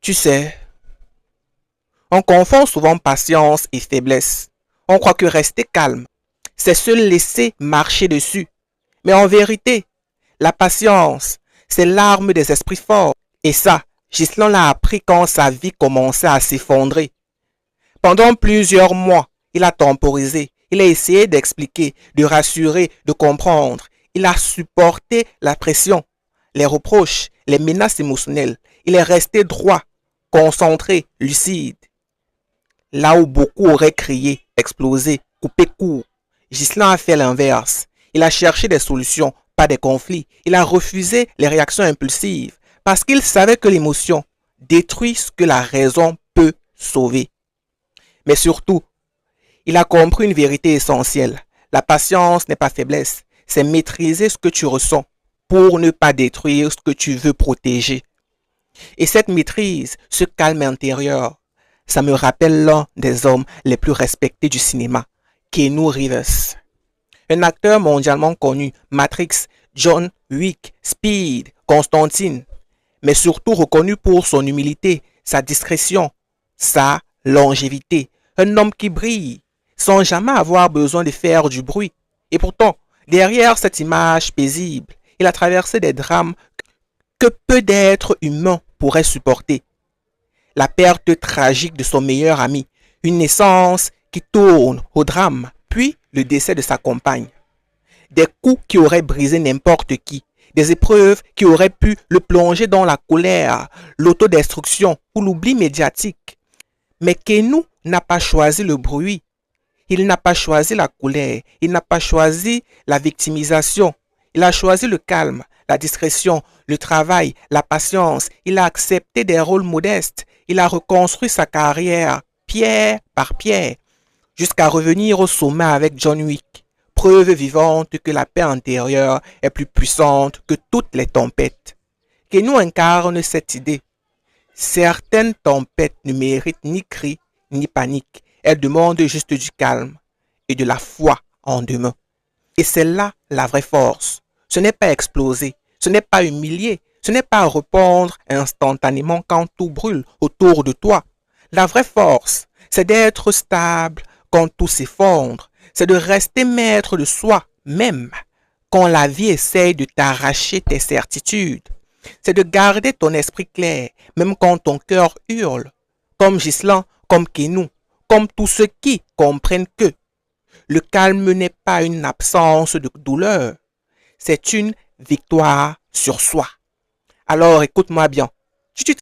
Tu sais, on confond souvent patience et faiblesse. On croit que rester calme, c'est se laisser marcher dessus. Mais en vérité, la patience, c'est l'arme des esprits forts. Et ça, Ghislain l'a appris quand sa vie commençait à s'effondrer. Pendant plusieurs mois, il a temporisé. Il a essayé d'expliquer, de rassurer, de comprendre. Il a supporté la pression, les reproches, les menaces émotionnelles. Il est resté droit, concentré, lucide. Là où beaucoup auraient crié, explosé, coupé court, Ghislain a fait l'inverse. Il a cherché des solutions, pas des conflits. Il a refusé les réactions impulsives parce qu'il savait que l'émotion détruit ce que la raison peut sauver. Mais surtout, il a compris une vérité essentielle. La patience n'est pas faiblesse, c'est maîtriser ce que tu ressens pour ne pas détruire ce que tu veux protéger. Et cette maîtrise, ce calme intérieur, ça me rappelle l'un des hommes les plus respectés du cinéma, Keanu Reeves. Un acteur mondialement connu, Matrix, John Wick, Speed, Constantine, mais surtout reconnu pour son humilité, sa discrétion, sa longévité. Un homme qui brille sans jamais avoir besoin de faire du bruit. Et pourtant, derrière cette image paisible, il a traversé des drames que peu d'êtres humains pourraient supporter. La perte tragique de son meilleur ami, une naissance qui tourne au drame, puis le décès de sa compagne. Des coups qui auraient brisé n'importe qui, des épreuves qui auraient pu le plonger dans la colère, l'autodestruction ou l'oubli médiatique. Mais Keanu n'a pas choisi le bruit, il n'a pas choisi la colère, il n'a pas choisi la victimisation, il a choisi le calme, la discrétion, le travail, la patience. Il a accepté des rôles modestes. Il a reconstruit sa carrière pierre par pierre jusqu'à revenir au sommet avec John Wick. Preuve vivante que la paix intérieure est plus puissante que toutes les tempêtes. Que nous incarne cette idée. Certaines tempêtes ne méritent ni cris ni panique. Elles demandent juste du calme et de la foi en demain. Et c'est là la vraie force. Ce n'est pas exploser, ce n'est pas humilier, ce n'est pas répondre instantanément quand tout brûle autour de toi. La vraie force, c'est d'être stable quand tout s'effondre, c'est de rester maître de soi même quand la vie essaye de t'arracher tes certitudes. C'est de garder ton esprit clair même quand ton cœur hurle, comme Ghislain, comme Keanu, comme tous ceux qui comprennent que le calme n'est pas une absence de douleur, c'est une victoire sur soi. Alors écoute-moi bien.